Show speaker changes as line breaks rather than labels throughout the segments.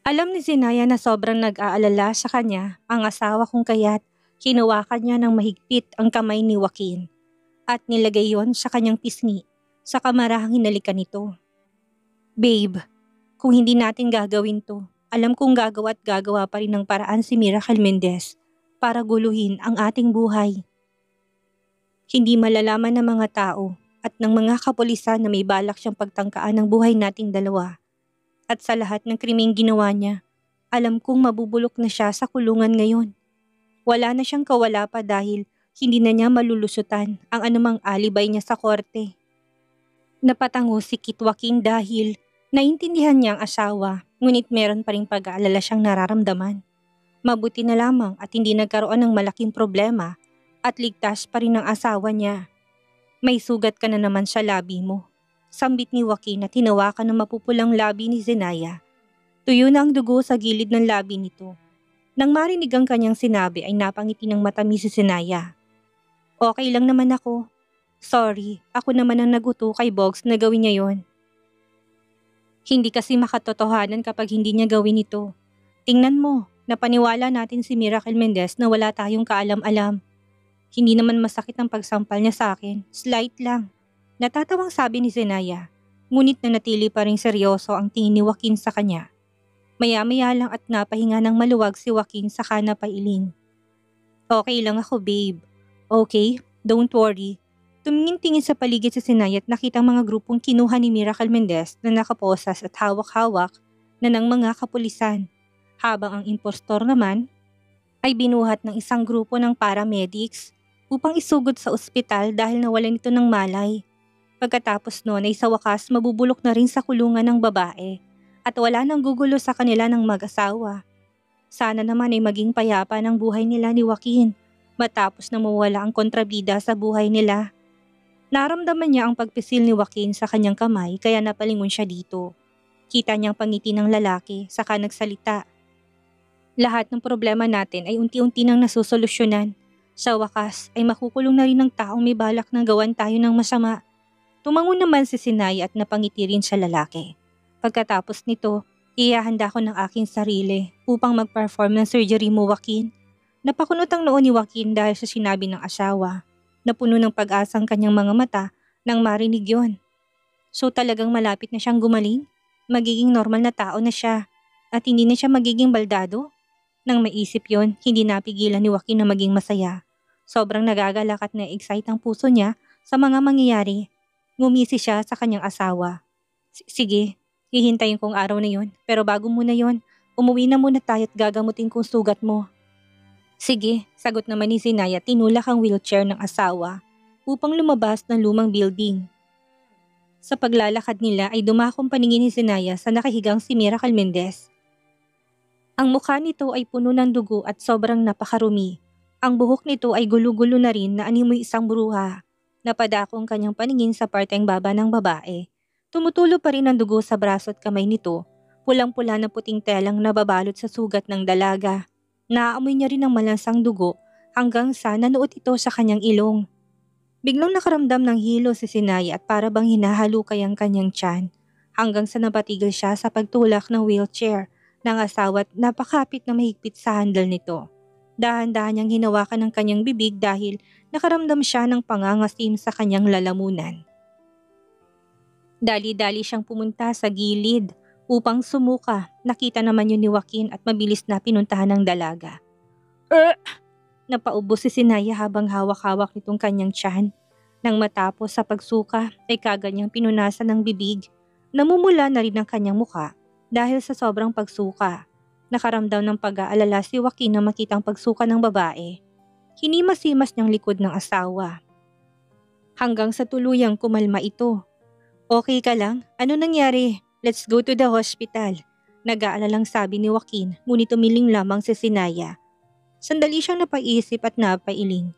Alam ni Zinaya na sobrang nag-aalala sa kanya ang asawa kung kaya't hinawakan niya ng mahigpit ang kamay ni Joaquin at nilagay yon sa kanyang pisngi sa kamarahang hinalikan nito. Babe, kung hindi natin gagawin to, alam kong gagawa at gagawa pa rin ng paraan si Miracle Mendez para guluhin ang ating buhay. Hindi malalaman ng mga tao at ng mga kapulisan na may balak siyang pagtangkaan ng buhay nating dalawa. At sa lahat ng krimeng ginawa niya, alam kong mabubulok na siya sa kulungan ngayon. Wala na siyang kawala pa dahil hindi na niya malulusutan ang anumang alibay niya sa korte. Napatango si Kit Joaquin dahil naintindihan niya ang asawa, ngunit meron pa ring pag-aalala siyang nararamdaman. Mabuti na lamang at hindi nagkaroon ng malaking problema at ligtas pa rin ang asawa niya. May sugat ka na naman sa labi mo. Sambit ni Joaquin at hinawakan ng mapupulang labi ni Zinaya. Tuyo na ang dugo sa gilid ng labi nito. Nang marinig ang kanyang sinabi ay napangiti ng matamis si Zinaya. Okay lang naman ako. Sorry, ako naman ang naguto kay Boggs na gawin niya yon. Hindi kasi makatotohanan kapag hindi niya gawin ito. Tingnan mo, napaniwala natin si Miracle Mendez na wala tayong kaalam-alam. Hindi naman masakit ang pagsampal niya sa akin, slight lang. Natatawang sabi ni Zinaya, ngunit nanatili pa ring seryoso ang tingin ni Joaquin sa kanya. Maya-maya lang at napahinga ng maluwag si Joaquin saka napailing. Okay lang ako, babe. Okay, don't worry. Tumingin-tingin sa paligid si Zinaya at nakita ang mga grupong kinuha ni Miracle Mendez na nakaposas at hawak-hawak na ng mga kapulisan. Habang ang impostor naman ay binuhat ng isang grupo ng paramedics upang isugod sa ospital dahil nawalan ito ng malay. Pagkatapos noon ay sa wakas mabubulok na rin sa kulungan ng babae at wala nang gugulo sa kanila ng mag-asawa. Sana naman ay maging payapa ng buhay nila ni Joaquin matapos na mawala ang kontrabida sa buhay nila. Naramdaman niya ang pagpisil ni Joaquin sa kanyang kamay kaya napalingon siya dito. Kita niyang pangiti ng lalaki saka nagsalita. Lahat ng problema natin ay unti-unti nang nasusolusyonan. Sa wakas ay makukulong na rin ng taong may balak na gawan tayo ng masama. Tumango naman si Zinaya at napangiti rin sa lalaki. Pagkatapos nito, ihahanda ko ng aking sarili upang mag-perform ng surgery mo, Joaquin. Napakunot ang noo ni Joaquin dahil sa sinabi ng asawa. Napuno ng pag-asa ang kanyang mga mata nang marinig yon. So talagang malapit na siyang gumaling? Magiging normal na tao na siya at hindi na siya magiging baldado? Nang maisip yon, hindi napigilan ni Joaquin na maging masaya. Sobrang nagagalak at na-excite ang puso niya sa mga mangyayari. Ngumisi siya sa kanyang asawa. Sige, hihintayin kong araw na yon. Pero bago muna yon, umuwi na muna tayo at gagamutin kong sugat mo. Sige, sagot naman ni Zinaya, tinulak ang wheelchair ng asawa upang lumabas ng lumang building. Sa paglalakad nila ay dumakong paningin ni Zinaya sa nakahigang si Miracle Mendez. Ang mukha nito ay puno ng dugo at sobrang napakarumi. Ang buhok nito ay gulo-gulo na rin na animoy isang bruha. Napadako ang kanyang paningin sa parteng baba ng babae. Tumutulo pa rin ang dugo sa braso at kamay nito. Pulang-pula na puting telang nababalot sa sugat ng dalaga. Naaamoy niya rin ang malansang dugo hanggang sa nanuot ito sa kanyang ilong. Biglang nakaramdam ng hilo si Zinaya at para bang hinahalukay ang kanyang tiyan. Hanggang sa napatigil siya sa pagtulak ng wheelchair ng asawa at napakapit na mahigpit sa handle nito. Dahan-dahan niyang hinawakan ang kanyang bibig dahil nakaramdam siya ng pangangasim sa kanyang lalamunan. Dali-dali siyang pumunta sa gilid upang sumuka. Nakita naman yun ni Joaquin at mabilis na pinuntahan ng dalaga. Napaubo si Zinaya habang hawak-hawak nitong kanyang tiyan. Nang matapos sa pagsuka ay kaganyang pinunasan ng bibig. Namumula na rin ang kanyang muka dahil sa sobrang pagsuka. Nakaramdam ng pag-aalala si Joaquin na makitang pagsuka ng babae. Hinimasimas niyang likod ng asawa. Hanggang sa tuluyang kumalma ito. Okay ka lang? Ano nangyari? Let's go to the hospital. Nag-aalalang sabi ni Joaquin, ngunit umiling lamang si Zinaya. Sandali siyang napaisip at napailing.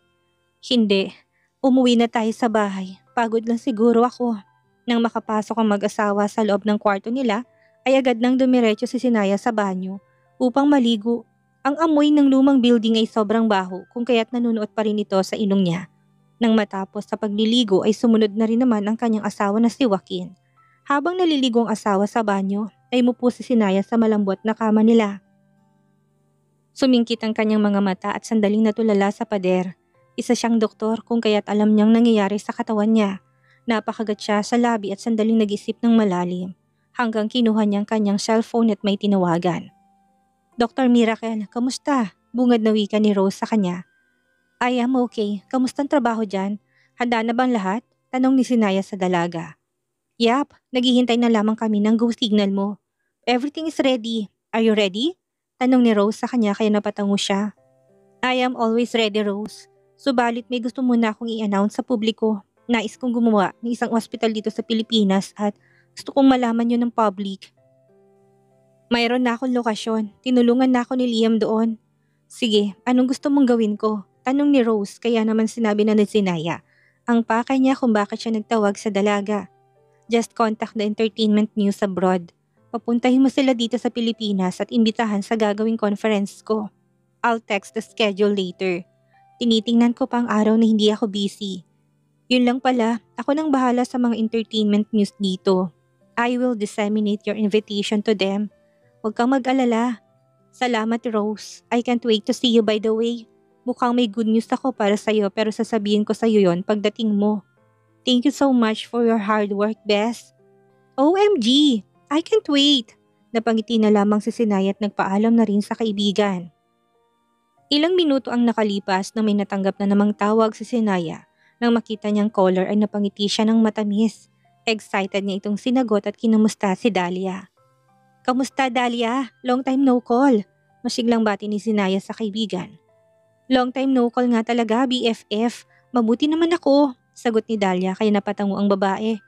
Hindi, umuwi na tayo sa bahay. Pagod lang siguro ako. Nang makapasok ang mag-asawa sa loob ng kwarto nila, ay agad nang dumiretso si Zinaya sa banyo upang maligo. Ang amoy ng lumang building ay sobrang baho kung kaya't nanunuot pa rin ito sa ilong niya. Nang matapos sa pagliligo ay sumunod na rin naman ang kanyang asawa na si Joaquin. Habang naliligo ang asawa sa banyo, ay mupo si Sinaya sa malambot na kama nila. Sumingkit ang kanyang mga mata at sandaling natulala sa pader. Isa siyang doktor kung kaya't alam niyang nangyayari sa katawan niya. Napakagat siya sa labi at sandaling nag-isip ng malalim. Hanggang kinuha niyang kanyang cellphone at may tinawagan. Dr. Miracle, kamusta? Bungad na wika ni Rose sa kanya. I am okay. Kamusta ang trabaho dyan? Handa na bang lahat? Tanong ni Sinaya sa dalaga. Yap, naghihintay na lamang kami ng go signal mo. Everything is ready. Are you ready? Tanong ni Rose sa kanya kaya napatango siya. I am always ready, Rose. Subalit may gusto muna akong i-announce sa publiko. Nais kong gumawa ng isang ospital dito sa Pilipinas at gusto kong malaman yun ng public. Mayroon na akong lokasyon. Tinulungan na ako ni Liam doon. Sige, anong gusto mong gawin ko? Tanong ni Rose kaya naman sinabi na ni Sinaya. Ang pakay niya kung bakit siya nagtawag sa dalaga. Just contact the entertainment news abroad. Papuntahin mo sila dito sa Pilipinas at imbitahan sa gagawing conference ko. I'll text the schedule later. Tinitingnan ko pa ang araw na hindi ako busy. Yun lang pala, ako nang bahala sa mga entertainment news dito. I will disseminate your invitation to them. Huwag kang mag-alala. Salamat, Rose. I can't wait to see you by the way. Mukhang may good news ako para sa'yo pero sasabihin ko sa'yo yon pagdating mo. Thank you so much for your hard work, Bess. OMG! I can't wait! Napangiti na lamang si Sinaya at nagpaalam na rin sa kaibigan. Ilang minuto ang nakalipas na may natanggap na namang tawag si Sinaya. Nang makita niyang caller ay napangiti siya ng matamis. Excited niya itong sinagot at kinamusta si Dahlia. Kamusta, Dahlia? Long time no call. Masiglang bati ni Sinaya sa kaibigan. Long time no call nga talaga, BFF. Mabuti naman ako, sagot ni Dahlia kaya napatango ang babae.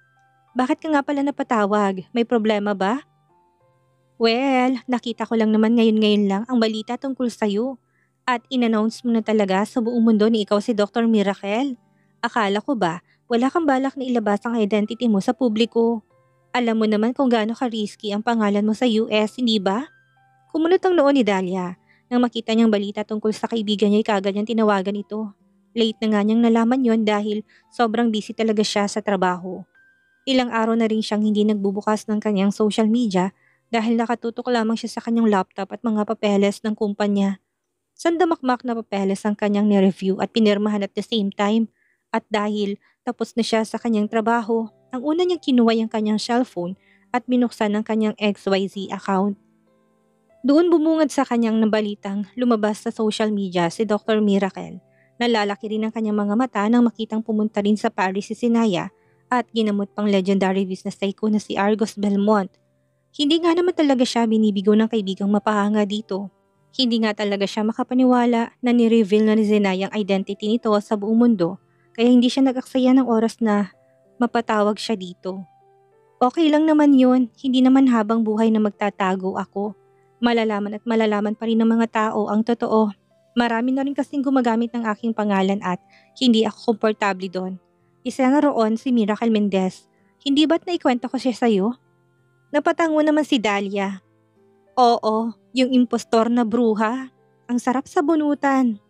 Bakit ka nga pala napatawag? May problema ba? Well, nakita ko lang naman ngayon lang ang balita tungkol sa'yo. At in-announce mo na talaga sa buong mundo ni ikaw si Dr. Miracle. Akala ko ba, wala kang balak na ilabas ang identity mo sa publiko. Alam mo naman kung gaano ka-risky ang pangalan mo sa US, hindi ba? Kumunot ang noo ni Dahlia. Nang makita niyang balita tungkol sa kaibigan niya ay kagad niyang tinawagan ito. Late na nga niyang nalaman yon dahil sobrang busy talaga siya sa trabaho. Ilang araw na rin siyang hindi nagbubukas ng kanyang social media dahil nakatutok lamang siya sa kanyang laptop at mga papeles ng kumpanya. Sandamakmak na papeles ang kanyang ni-review at pinirmahan at the same time. At dahil tapos na siya sa kanyang trabaho, ang una niyang kinuha ang kanyang cellphone at binuksan ang kanyang XYZ account. Doon bumungad sa kanyang nabalitang lumabas sa social media si Dr. Miracle. Nalalaki rin ang kanyang mga mata nang makitang pumunta rin sa Paris si Sinaya at ginamot pang legendary business tycoon na si Argos Belmont. Hindi nga naman talaga siya binibigo ng kaibigang mapahanga dito. Hindi nga talaga siya makapaniwala na ni-reveal na ni Sinaya ang identity nito sa buong mundo kaya hindi siya nag-aksaya ng oras na mapatawag siya dito. Okay lang naman yun, hindi naman habang buhay na magtatago ako. Malalaman at malalaman pa rin ng mga tao ang totoo. Marami na rin kasing gumagamit ng aking pangalan at hindi ako komportable doon. Isa na roon si Miracle Mendez. Hindi ba't naikwento ko siya sa'yo? Napatango naman si Dahlia. Oo, yung impostor na bruha. Ang sarap sa bunutan.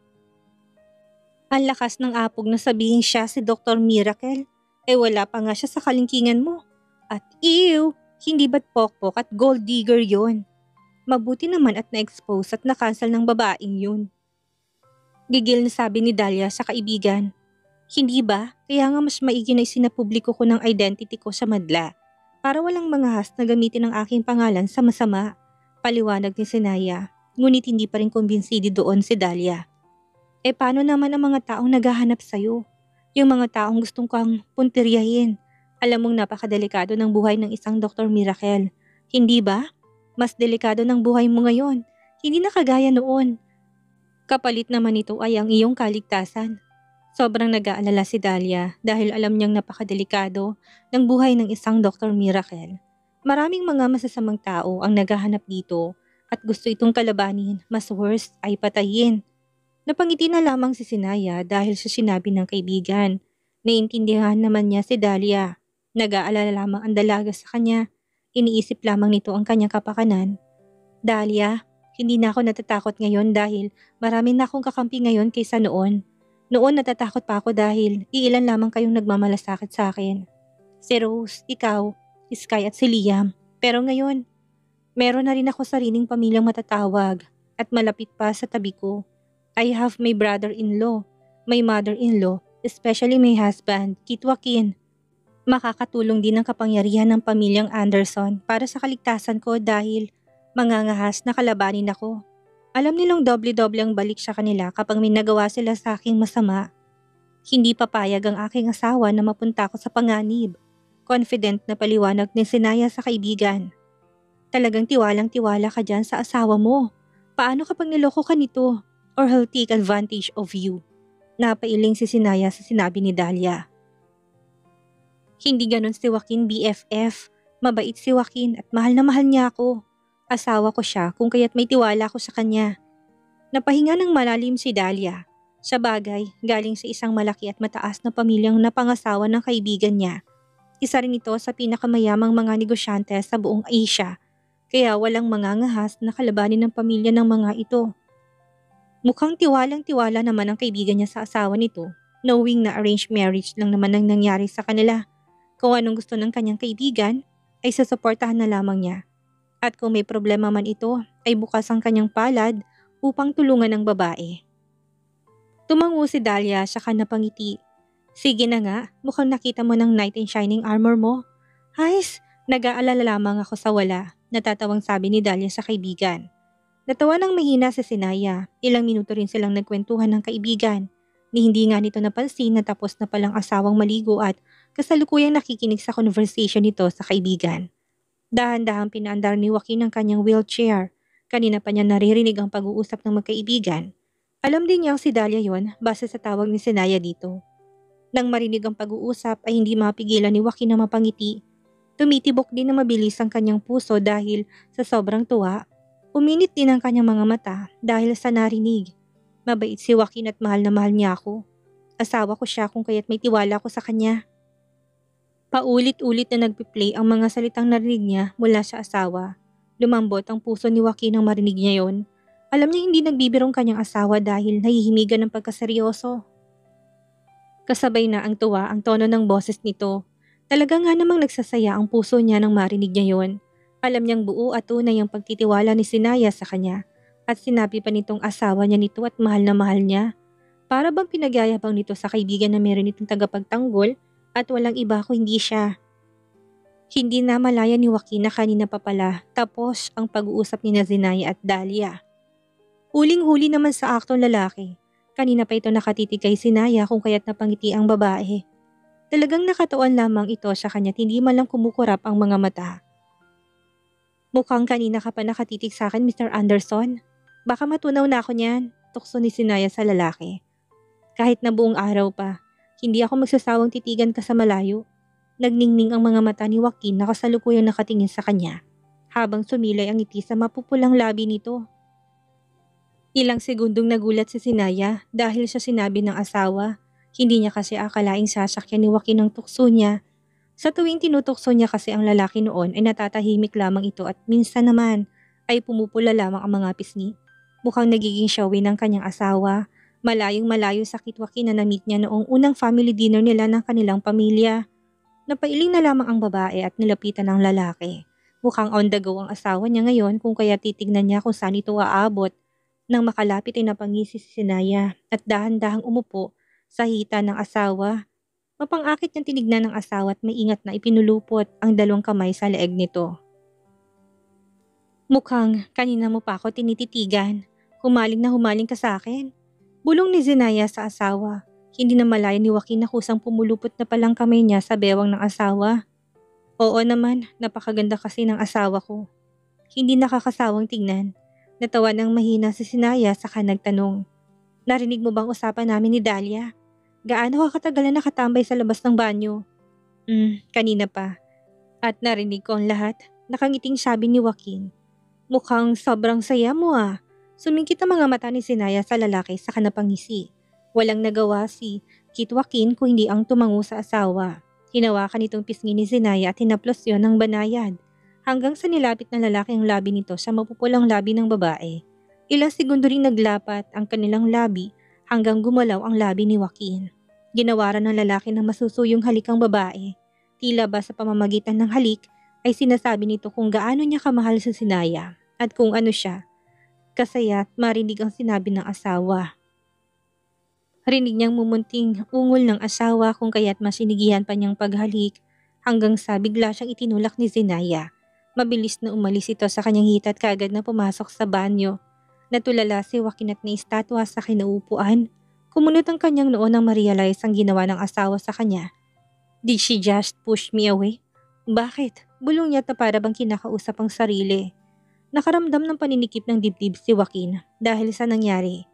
Ang lakas ng apog na sabihin siya si Dr. Miracle. Wala pa nga siya sa kalingkingan mo. At hindi ba't pokpok at gold digger yon? Mabuti naman at na-expose at na-cancel ng babaeng yun. Gigil na sabi ni Dahlia sa kaibigan. Hindi ba? Kaya nga mas maigi na isinapubliko ko ng identity ko sa madla. Para walang manghahas na gamitin ang aking pangalan sa masama. Paliwanag ni Sinaya. Ngunit hindi pa rin kumbinsido doon si Dahlia. Paano naman ang mga taong naghahanap sa'yo? Yung mga taong gustong kang puntiryahin. Alam mong napakadelikado ng buhay ng isang Dr. Miracle. Hindi ba? Mas delikado ng buhay mo ngayon. Hindi na kagaya noon. Kapalit naman ito ay ang iyong kaligtasan. Sobrang nag-aalala si Dahlia dahil alam niyang napakadelikado ng buhay ng isang Dr. Miracle. Maraming mga masasamang tao ang naghahanap dito at gusto itong kalabanin, mas worse ay patayin. Napangiti na lamang si Sinaya dahil sa sinabi ng kaibigan. Naiintindihan naman niya si Dahlia. Nag-aalala lamang ang dalaga sa kanya. Iniisip lamang nito ang kanyang kapakanan. Dahlia, Hindi na ako natatakot ngayon dahil marami na akong kakampi ngayon kaysa noon. Noon natatakot pa ako dahil iilan lamang kayong nagmamalasakit sa akin. Si Rose, ikaw, si Sky at si Liam. Pero ngayon, meron na rin ako sariling pamilyang matatawag at malapit pa sa tabi ko. I have my brother-in-law, my mother-in-law, especially my husband, Kit Joaquin. Makakatulong din ang kapangyarihan ng pamilyang Anderson para sa kaligtasan ko dahil mangangahas na kalabanin ako. Alam nilang doble-doble ang balik sa kanila kapag may nagawa sila sa aking masama. Hindi papayag ang aking asawa na mapunta ako sa panganib. Confident na paliwanag ni Sinaya sa kaibigan. Talagang tiwalang-tiwala ka dyan sa asawa mo. Paano kapag niloko ka nito? Or he'll take advantage of you? Napailing si Sinaya sa sinabi ni Dahlia. Hindi ganon si Joaquin BFF. Mabait si Joaquin at mahal na mahal niya ako. Asawa ko siya kung kaya't may tiwala ko sa kanya. Napahinga ng malalim si Dahlia. Sa bagay, galing sa isang malaki at mataas na pamilyang napangasawa ng kaibigan niya. Isa rin ito sa pinakamayamang mga negosyante sa buong Asia. Kaya walang mangangahas na kalabanin ng pamilya ng mga ito. Mukhang tiwalang-tiwala naman ang kaibigan niya sa asawa nito, knowing na arranged marriage lang naman ang nangyari sa kanila. Kung anong gusto ng kanyang kaibigan, ay sasuportahan na lamang niya. At kung may problema man ito, ay bukas ang kanyang palad upang tulungan ang babae. Tumango si Dahlia saka napangiti. Sige na nga, mukhang nakita mo ng knight in shining armor mo. Hays, nag-aalala lamang ako sa wala, natatawang sabi ni Dahlia sa kaibigan. Natawa ng mahina si Sinaya, ilang minuto rin silang nagkwentuhan ng kaibigan. Ni hindi nga nito napansin na tapos na palang asawang maligo at kasalukuyang nakikinig sa conversation nito sa kaibigan. Dahan-dahang pinaandar ni Joaquin ang kanyang wheelchair. Kanina pa niya naririnig ang pag-uusap ng magkaibigan. Alam din niyang si Dahlia yon base sa tawag ni Sinaya dito. Nang marinig ang pag-uusap ay hindi mapigilan ni Joaquin na mapangiti. Tumitibok din na mabilis ang kanyang puso dahil sa sobrang tuwa. Uminit din ang kanyang mga mata dahil sa narinig. Mabait si Joaquin at mahal na mahal niya ako. Asawa ko siya kung kaya't may tiwala ko sa kanya. Paulit-ulit na nagpiplay ang mga salitang narinig niya mula sa asawa. Lumambot ang puso ni Joaquin nang marinig niya yon. Alam niya hindi nagbibirong kanyang asawa dahil nahihimigan ng pagkaseryoso. Kasabay na ang tuwa ang tono ng boses nito. Talaga nga namang nagsasaya ang puso niya nang marinig niya yon. Alam niyang buo at tunay ang pagtitiwala ni Sinaya sa kanya. At sinabi pa nitong asawa niya nito at mahal na mahal niya. Para bang pinagyayabang nito sa kaibigan na meron itong tagapagtanggol at walang iba kung hindi siya. Hindi na malaya ni Joaquin na kanina pa pala tapos ang pag-uusap ni Sinaya at Dahlia. Huling-huli naman sa aktong lalaki. Kanina pa ito nakatitig kay Sinaya kung kaya't napangiti ang babae. Talagang nakatuon lamang ito sa kanya at hindi man lang kumukurap ang mga mata. Mukhang kanina ka pa nakatitig sa akin, Mr. Anderson. Baka matunaw na ako niyan, tukso ni Sinaya sa lalaki. Kahit na buong araw pa, hindi ako magsasawang titigan ka sa malayo. Nagningning ang mga mata ni Joaquin na kasalukuyang nakatingin sa kanya, habang sumilay ang ngiti sa mapupulang labi nito. Ilang segundong nagulat si Sinaya dahil sa sinabi ng asawa. Hindi niya kasi akalaing sasakyan ni Joaquin ang tukso niya. Sa tuwing tinutukso niya kasi ang lalaki noon ay natatahimik lamang ito at minsan naman ay pumupula lamang ang mga pisngi. Mukhang nagiging showy ng kanyang asawa. Malayong malayo sa Kit Joaquin na na-meet niya noong unang family dinner nila ng kanilang pamilya. Napailing na lamang ang babae at nilapitan ng lalaki. Mukhang on the go ang asawa niya ngayon kung kaya titignan niya kung saan ito aabot. Nang makalapit ay napangisi si Sinaya at dahan-dahang umupo sa hita ng asawa. Mapang-akit niyang tinignan ng asawa at maingat na ipinulupot ang dalawang kamay sa leeg nito. Mukhang kanina mo pa ako tinititigan. Humaling ka sa akin. Bulong ni Sinaya sa asawa. Hindi na malaya ni Joaquin na kusang pumulupot na palang kamay niya sa bewang ng asawa. Oo naman, napakaganda kasi ng asawa ko. Hindi nakakasawang tingnan. Natawa ng mahina si Sinaya saka nagtanong. Narinig mo bang usapan namin ni Dahlia? Gaano ka katagal na nakatambay sa labas ng banyo? Kanina pa. At narinig ko ang lahat. Nakangiting sabi ni Joaquin. Mukhang sobrang saya mo ah. Sumingkit ang mga mata ni Sinaya sa lalaki saka napangisi. Walang nagawa si Kit Joaquin kung hindi ang tumango sa asawa. Hinawakan itong pisngi ni Sinaya at hinaplos yon ng banayad. hanggang sa nilapit ng lalaki ang labi nito sa mapupulang labi ng babae. Ilang segundo ring naglapat ang kanilang labi hanggang gumalaw ang labi ni Joaquin. Ginawaran ng lalaki ng masusuyong halik ang babae. Tila ba sa pamamagitan ng halik ay sinasabi nito kung gaano niya kamahal sa Sinaya at kung ano siya. Kasaya't marinig ang sinabi ng asawa. Rinig niyang mumunting ungol ng asawa kung kaya't masinigihan pa niyang paghalik hanggang sa bigla siyang itinulak ni Zinaya. Mabilis na umalis ito sa kanyang hita at kaagad na pumasok sa banyo. Natulala si Joaquin at naistatwa sa kinaupuan. Kumunot ang kanyang noon nang ma-realize ang ginawa ng asawa sa kanya. Did she just push me away? Bakit? Bulong niya na para bang kinakausap ang sarili. Nakaramdam ng paninikip ng dibdib si Joaquin dahil sa nangyari.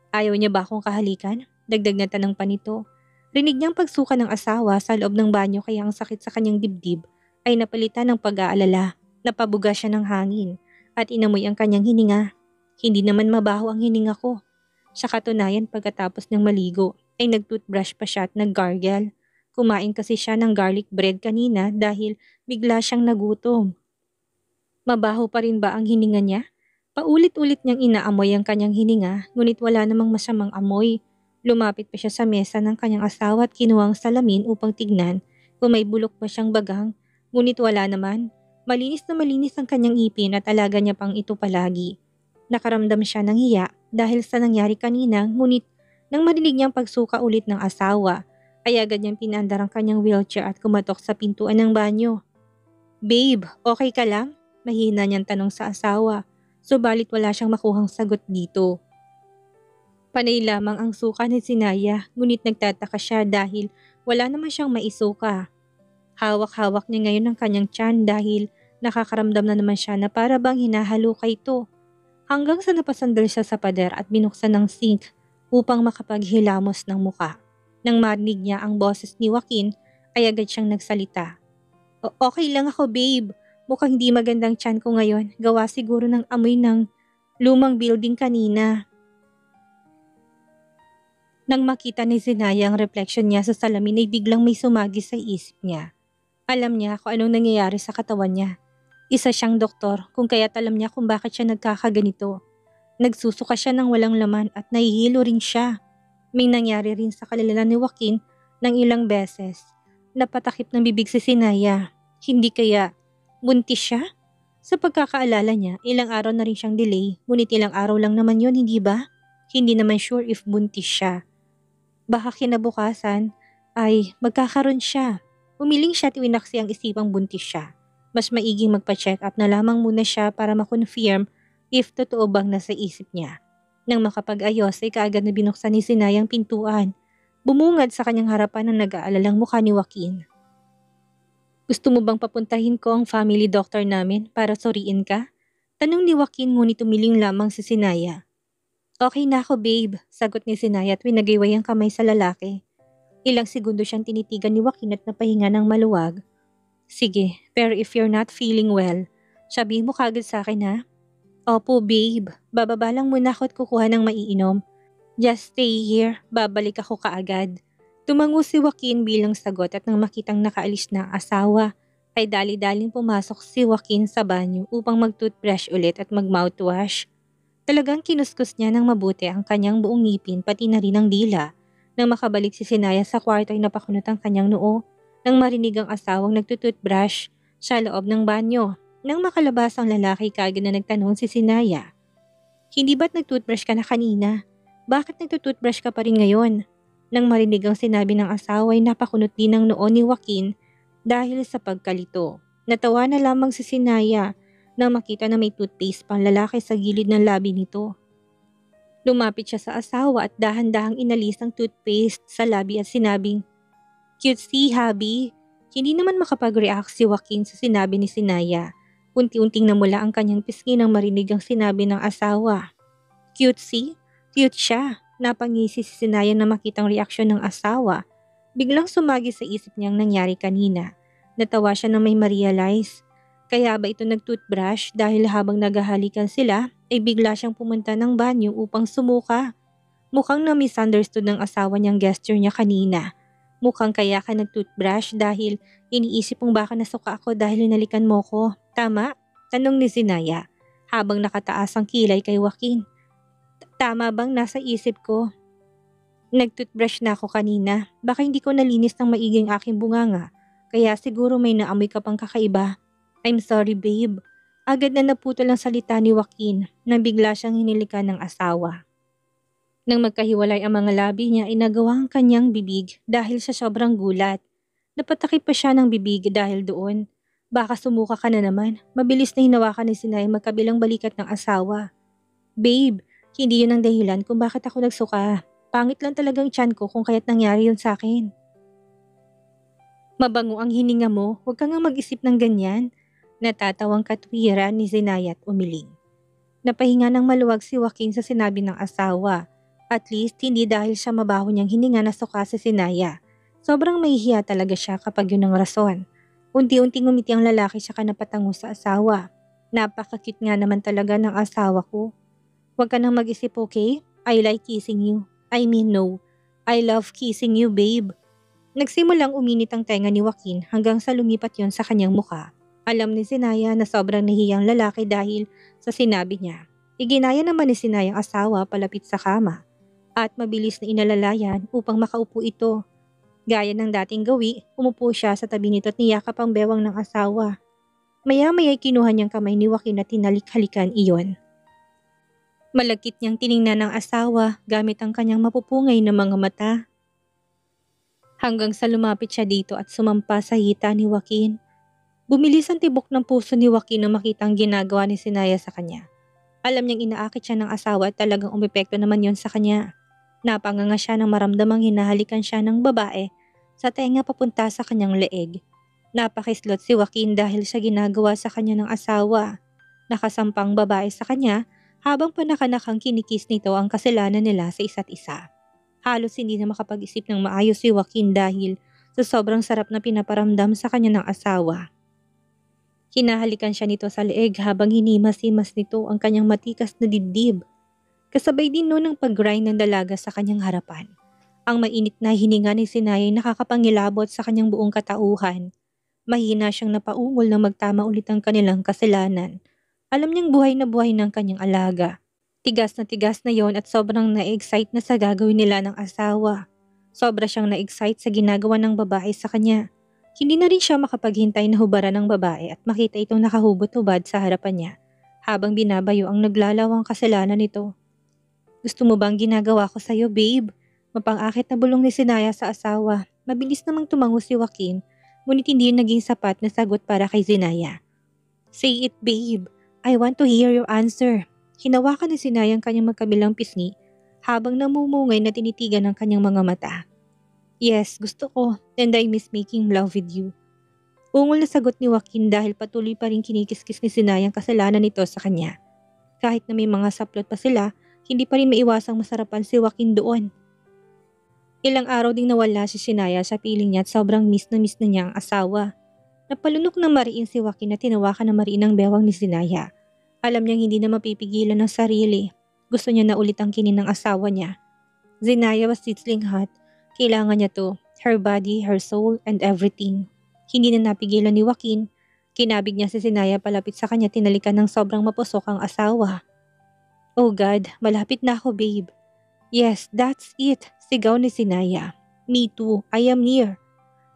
Ayaw niya ba akong kahalikan? Dagdag na tanong pa nito. Rinig niyang pagsuka ng asawa sa loob ng banyo kaya ang sakit sa kanyang dibdib ay napalitan ng pag-aalala. Napabuga siya ng hangin at inamoy ang kanyang hininga. Hindi naman mabaho ang hininga ko. Sa katunayan pagkatapos ng maligo ay nag-toothbrush pa siya at nag-gargle. Kumain kasi siya ng garlic bread kanina dahil bigla siyang nagutom. Mabaho pa rin ba ang hininga niya? Paulit-ulit niyang inaamoy ang kanyang hininga ngunit wala namang masamang amoy. Lumapit pa siya sa mesa ng kanyang asawa at kinuha ang salamin upang tignan kung may bulok ba siyang bagang ngunit wala naman. Malinis na malinis ang kanyang ipin at alaga niya pang ito palagi. Nakaramdam siya ng hiya dahil sa nangyari kanina ngunit nang marinig niyang pagsuka ulit ng asawa ay agad niyang pinandar ang kanyang wheelchair at kumatok sa pintuan ng banyo. Babe, okay ka lang? Mahina niyang tanong sa asawa. Subalit wala siyang makuhang sagot dito. Panay lamang ang suka ni Zinaya ngunit nagtataka siya dahil wala naman siyang maisuka. Hawak-hawak niya ngayon ang kanyang tiyan dahil nakakaramdam na naman siya na para bang hinahaluka ito. Hanggang sa napasandal siya sa pader at binuksan ng sink upang makapaghilamos ng muka. Nang marinig niya ang boses ni Joaquin ay agad siyang nagsalita. Okay lang ako babe, mukhang hindi magandang tiyan ko ngayon, gawa siguro ng amoy ng lumang building kanina. Nang makita ni Zinaya ang reflection niya sa salamin ay biglang may sumagi sa isip niya. Alam niya kung anong nangyayari sa katawan niya. Isa siyang doktor kung kaya't alam niya kung bakit siya nagkakaganito. Nagsusuka siya ng walang laman at nahihilo rin siya. May nangyari rin sa kalalanan ni Joaquin ng ilang beses. Napatakip ng bibig si Zinaya. Hindi kaya buntis siya? Sa pagkakaalala niya, ilang araw na rin siyang delay, ngunit ilang araw lang naman yun, hindi ba? Hindi naman sure if buntis siya. Baka kinabukasan ay magkakaroon siya. Umiling siya at iwinaksi ang isipang buntis siya. Mas maiging magpa-check up na lamang muna siya para makonfirm if totoo bang nasa isip niya. Nang makapag-ayos ay kaagad na binuksan ni Zinaya ang pintuan. Bumungad sa kanyang harapan ang nag-aalalang mukha ni Joaquin. Gusto mo bang papuntahin ko ang family doctor namin para suriin ka? Tanong ni Joaquin ngunit umiling lamang si Zinaya. Okay na ako babe, sagot ni Zinaya at winagayway ang kamay sa lalaki. Ilang segundo siyang tinitigan ni Joaquin at napahinga ng maluwag. Sige, pero if you're not feeling well, sabihin mo kagad sa akin ha? Opo babe, bababa lang muna ako at kukuha ng maiinom. Just stay here, babalik ako kaagad. Tumango si Joaquin bilang sagot at nang makitang nakaalis na ang asawa, ay dali-daling pumasok si Joaquin sa banyo upang mag-toothbrush ulit at mag-mouthwash. Talagang kinuskus niya ng mabuti ang kanyang buong ngipin pati na rin ang dila. Nang makabalik si Zinaya sa kwarto ay napakunot ang kanyang noo nang marinig ang asawang nagtutoothbrush sa loob ng banyo. Nang makalabas ang lalaki kaagad na nagtanong si Zinaya. Hindi ba't nagtoothbrush ka na kanina? Bakit nagtutoothbrush ka pa rin ngayon? Nang marinig ang sinabi ng asawa ay napakunot din ang noo ni Joaquin dahil sa pagkalito. Natawa na lamang si Zinaya nang makita na may toothpaste pang lalaki sa gilid ng labi nito. Lumapit siya sa asawa at dahan-dahang inalis ang toothpaste sa labi at sinabing, Cutesy, hubby. Hindi naman makapag-react si Joaquin sa sinabi ni Zinaya. Unti-unting namula ang kanyang pisngi nang marinig ang sinabi ng asawa. Cutesy? Cute siya. Napangisi si Zinaya na makitang reaksyon ng asawa. Biglang sumagi sa isip niyang nangyari kanina. Natawa siya na may ma-realize. Kaya ba ito nag-toothbrush dahil habang naghahalikan sila ay bigla siyang pumunta ng banyo upang sumuka. Mukhang na-misunderstood ng asawa niyang gesture niya kanina. Mukhang kaya ka nag-toothbrush dahil iniisip mong baka nasuka ako dahil hinalikan mo ko. Tama? Tanong ni Zinaya habang nakataas ang kilay kay Joaquin. Tama bang nasa isip ko? Nag-toothbrush na ako kanina. Baka hindi ko nalinis ng maiging aking bunganga. Kaya siguro may naamoy ka pang kakaiba. I'm sorry babe. Agad na naputol ang salita ni Joaquin nang bigla siyang hinilikan ng asawa. Nang magkahiwalay ang mga labi niya, inagawa ang kanyang bibig dahil sa sobrang gulat. Napatakip pa siya ng bibig dahil doon. Baka sumuka ka na naman. Mabilis na hinawakan ni Sinay magkabilang balikat ng asawa. Babe, hindi yun ang dahilan kung bakit ako nagsuka. Pangit lang talagang tiyan ko kung kaya't nangyari yun sa akin. Mabango ang hininga mo, huwag kang nga mag-isip ng ganyan. Natatawang katwiran ni Zinaya at umiling. Napahinga ng maluwag si Joaquin sa sinabi ng asawa. At least hindi dahil siya mabaho niyang hininga na suka si Zinaya. Sobrang mahihiya talaga siya kapag yun ang rason. Unti-unting umiti ang lalaki siya napatango sa asawa. Napaka-cute nga naman talaga ng asawa ko. Huwag ka nang mag-isip, okay? I like kissing you. I mean no. I love kissing you, babe. Nagsimulang uminit ang tenga ni Joaquin hanggang sa lumipat yon sa kanyang muka. Alam ni Zinaya na sobrang nahiyang lalaki dahil sa sinabi niya. Iginaya naman ni Zinaya ang asawa palapit sa kama at mabilis na inalalayan upang makaupo ito. Gaya ng dating gawi, umupo siya sa tabi nito at niyakap ang bewang ng asawa. Maya-maya'y kinuha niyang kamay ni Joaquin at tinalik-halikan iyon. Malagkit niyang tiningnan ng asawa gamit ang kanyang mapupungay na mga mata. Hanggang sa lumapit siya dito at sumampa sa hita ni Joaquin. Bumilis ang tibok ng puso ni Joaquin nang makita ang ginagawa ni Zinaya sa kanya. Alam niyang inaakit siya ng asawa at talagang umepekto naman yon sa kanya. Napanganga siya nang maramdamang hinahalikan siya ng babae sa tenga papunta sa kanyang leeg. Napakislot si Joaquin dahil sa ginagawa sa kanya ng asawa. Nakasampang babae sa kanya habang panakanakang kinikis nito ang kasalanan nila sa isa't isa. Halos hindi na makapag-isip ng maayos si Joaquin dahil sa sobrang sarap na pinaparamdam sa kanya ng asawa. Hinahalikan siya nito sa leeg habang hinimas-himas nito ang kanyang matikas na dibdib. Kasabay din noon ang pag-grind ng dalaga sa kanyang harapan. Ang mainit na hininga ni Sinay ay nakakapangilabot sa kanyang buong katauhan. Mahina siyang napaungol na magtama ulit ang kanilang kasalanan. Alam niyang buhay na buhay ng kanyang alaga. Tigas na yon at sobrang na-excite na sa gagawin nila ng asawa. Sobra siyang na-excite sa ginagawa ng babae sa kanya. Hindi na rin siya makapaghintay na hubaran ng babae at makita itong nakahubot-hubad sa harapan niya habang binabayo ang naglalawang kasalanan nito. Gusto mo bang ginagawa ko sa'yo, babe? Mapang-akit na bulong ni Zinaya sa asawa. Mabilis namang tumango si Joaquin, ngunit hindi yun naging sapat na sagot para kay Zinaya. Say it, babe. I want to hear your answer. Hinawakan ni Zinaya ang kanyang magkabilang pisngi habang namumungay na tinitigan ang kanyang mga mata. Yes, gusto ko, and I miss making love with you. Ungol na sagot ni Joaquin dahil patuloy pa rin kinikiskis ni Zinaya ang kasalanan nito sa kanya. Kahit na may mga saplot pa sila, hindi pa rin maiwasang masarapan si Joaquin doon. Ilang araw ding nawala si Zinaya sa piling niya at sobrang miss na niya ang asawa. Napalunok ng mariin si Joaquin na tinawakan ng mariin ang bewang ni Zinaya. Alam niyang hindi na mapipigilan ng sarili. Gusto niya na ulit ang kinin ng asawa niya. Zinaya was sizzling hot. Kailangan niya to. Her body, her soul, and everything. Hindi na napigilan ni Joaquin. Kinabig niya si Zinaya palapit sa kanya tinalikan ng sobrang mapusok ang asawa. Oh God, malapit na ako babe. Yes, that's it. Sigaw ni Zinaya. Me too, I am near.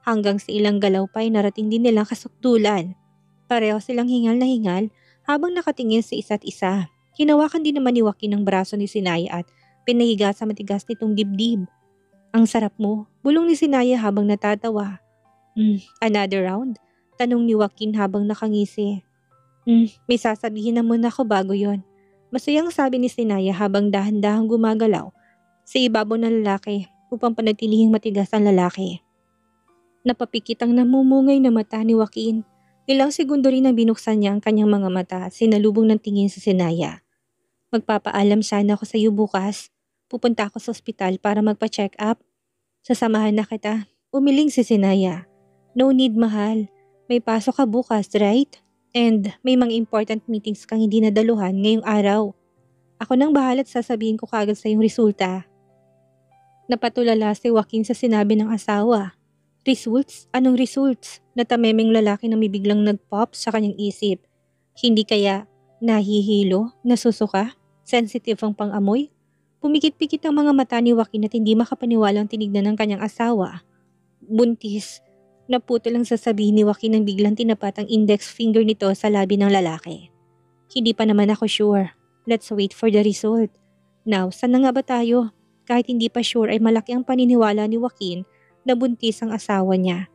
Hanggang sa ilang galaw pa ay narating din nilang kasukdulan. Pareho silang hingal na hingal habang nakatingin sa isa't isa. Hinawakan din naman ni Joaquin ang braso ni Zinaya at pinahiga sa matigas nitong dibdib. Ang sarap mo, bulong ni Zinaya habang natatawa. Another round? Tanong ni Joaquin habang nakangisi. May sasabihin naman ako bago yon. Masayang sabi ni Zinaya habang dahan-dahang gumagalaw sa ibabaw ng lalaki upang panatilihing matigas ang lalaki. Napapikit ang namumungay na mata ni Joaquin. Ilang segundo rin ang binuksan niya ang kanyang mga mata at sinalubong ng tingin sa Zinaya. Magpapaalam sana ako sa iyo bukas. Pupunta ako sa ospital para magpa-check up. Sasamahan na kita. Umiling si Zinaya. No need mahal. May pasok ka bukas, right? And may mga important meetings kang hindi nadaluhan ngayong araw. Ako nang bahala at sasabihin ko kagad sa iyong resulta. Napatulala si Joaquin sa sinabi ng asawa. Results? Anong results? Natamemeng lalaki na may biglang nag-pop sa kanyang isip. Hindi kaya nahihilo, nasusuka, sensitive ang pang-amoy? Pumikit-pikit ang mga mata ni Joaquin at hindi makapaniwalang tinignan ng kanyang asawa. Buntis. Naputol ang sasabihin ni Joaquin nang biglang tinapat ang index finger nito sa labi ng lalaki. Hindi pa naman ako sure. Let's wait for the result. Now, saan na nga ba tayo? Kahit hindi pa sure ay malaki ang paniniwala ni Joaquin na buntis ang asawa niya.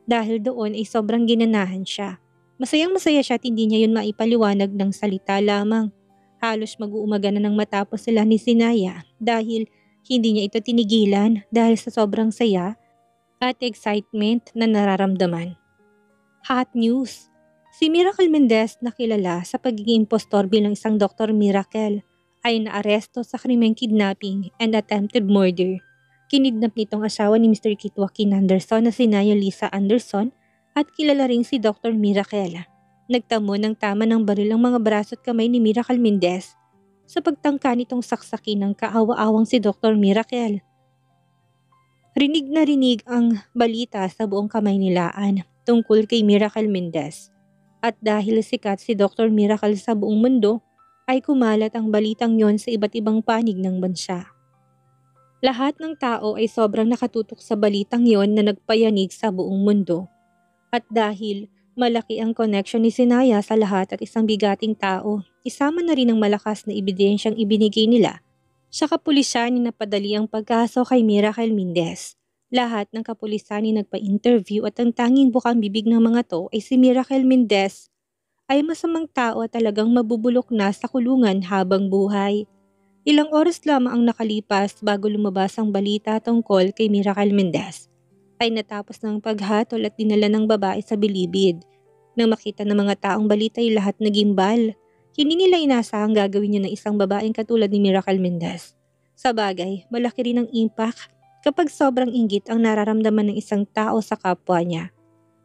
Dahil doon ay sobrang ginanahan siya. Masayang masaya siya at hindi niya yun maipaliwanag ng salita lamang. Halos mag-uumaga na nang matapos sila ni Sinaya dahil hindi niya ito tinigilan dahil sa sobrang saya at excitement na nararamdaman. Hot news! Si Miracle Mendez na kilala sa pagiging impostor bilang isang Dr. Miracle ay naaresto sa krimeng kidnapping and attempted murder. Kinidnap nitong asawa ni Mr. Kit Joaquin Anderson na si Naya Lisa Anderson at kilala ring si Dr. Miracle. Nagtamo ng tama ng baril ang mga braso at kamay ni Miracle Mendez sa pagtangka nitong saksakin ng kaawa-awang si Dr. Miracle. Rinig na rinig ang balita sa buong kamay nilaan tungkol kay Miracle Mendez. At dahil sikat si Dr. Miracle sa buong mundo, ay kumalat ang balitang yon sa iba't ibang panig ng bansa. Lahat ng tao ay sobrang nakatutok sa balitang yon na nagpayanig sa buong mundo. At dahil malaki ang connection ni Sinaya sa lahat at isang bigating tao, isama na rin ang malakas na ebidensyang ibinigay nila sa kapulisan ni napadali ang pagkaso kay Miracle Mendez. Lahat ng kapulisan ni nagpa-interview at ang tanging bukang bibig ng mga to ay si Miracle Mendez ay masamang tao at talagang mabubulok na sa kulungan habang buhay. Ilang oras lamang ang nakalipas bago lumabas ang balita tungkol kay Miracle Mendez ay natapos ng paghatol at dinala ng babae sa bilibid. Nang makita ng mga taong balita ay lahat nagimbal. Hindi nila inasahang gagawin niya ng isang babaeng katulad ni Miracle Mendez. Sa bagay, malaki rin ang impact kapag sobrang inggit ang nararamdaman ng isang tao sa kapwa niya.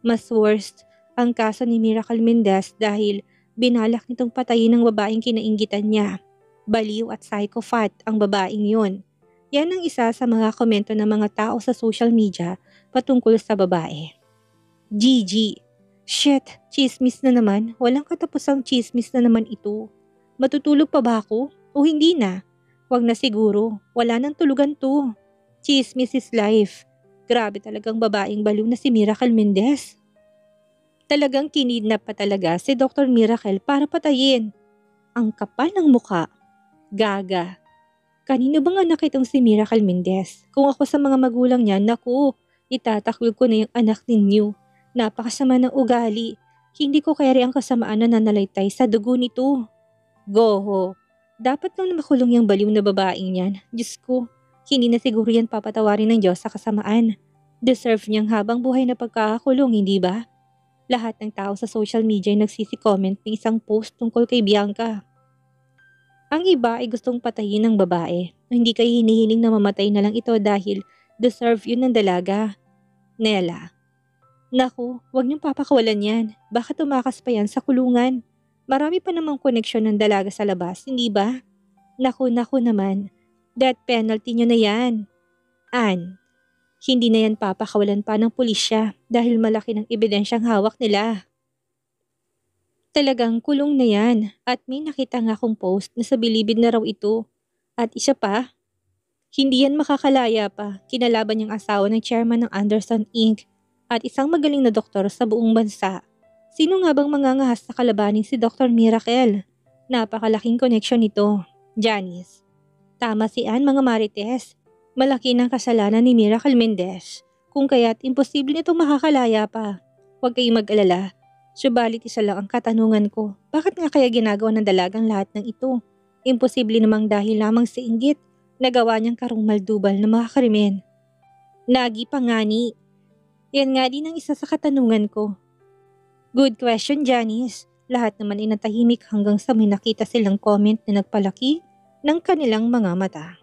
Mas worst ang kaso ni Miracle Mendez dahil binalak nitong patayin ng babaeng kinainggitan niya. Baliw at psychopath ang babaeng yon. Yan ang isa sa mga komento ng mga tao sa social media patungkol sa babae. GG. Shit, chismis na naman. Walang katapusang chismis na naman ito. Matutulog pa ba ako? O hindi na? Wag na siguro. Wala nang tulugan to. Chismis is life. Grabe talagang babaeng baliw na si Miracle Mendez. Talagang kinidnap pa talaga si Dr. Miracle para patayin. Ang kapal ng muka. Gaga. Kanino bang anak itong si Miracle Mendez? Kung ako sa mga magulang niya, naku, itatakwil ko na yung anak ninyo. Napakasama ng ugali. Hindi ko kaya ang kasamaan na nanalaytay sa dugo nito. Goho. Dapat lang makulong yung baliw na babaeng yan. Diyos ko, hindi na siguro yan papatawarin ng Diyos sa kasamaan. Deserve niyang habang buhay na pagkakakulong, hindi ba? Lahat ng tao sa social media ay nagsisi-comment ng isang post tungkol kay Bianca. Ang iba ay gustong patayin ng babae. Hindi kayo hinihiling na mamatay na lang ito dahil deserve yun ng dalaga. Nela. Naku, huwag niyong papakawalan yan. Baka tumakas pa yan sa kulungan. Marami pa namang koneksyon ng dalaga sa labas, hindi ba? Naku naman. Death penalty niyo na yan. Ann, hindi na yan papakawalan pa ng pulisya dahil malaki ng ebidensyang hawak nila. Talagang kulong na yan at may nakita nga akong post na sa bilibid na raw ito. At isa pa, hindi yan makakalaya pa kinalaban niyang asawa ng chairman ng Anderson Inc. at isang magaling na doktor sa buong bansa. Sino nga bang mangangahas na kalabanin si Dr. Miracle? Napakalaking koneksyon nito, Janice. Tama si Ann, mga marites. Malaki ng kasalanan ni Miracle Mendez. Kung kaya't imposible nitong makakalaya pa. Huwag kayong mag-alala. Subalit isa lang ang katanungan ko. Bakit nga kaya ginagawa ng dalagang lahat ng ito? Imposible namang dahil lamang sa inggit na gawa niyang karungmaldubal na mga krimen. Nagi pa nga ni. Yan nga din ang isa sa katanungan ko. Good question, Janice. Lahat naman ay natahimik hanggang sa may nakita silang comment na nagpalaki ng kanilang mga mata.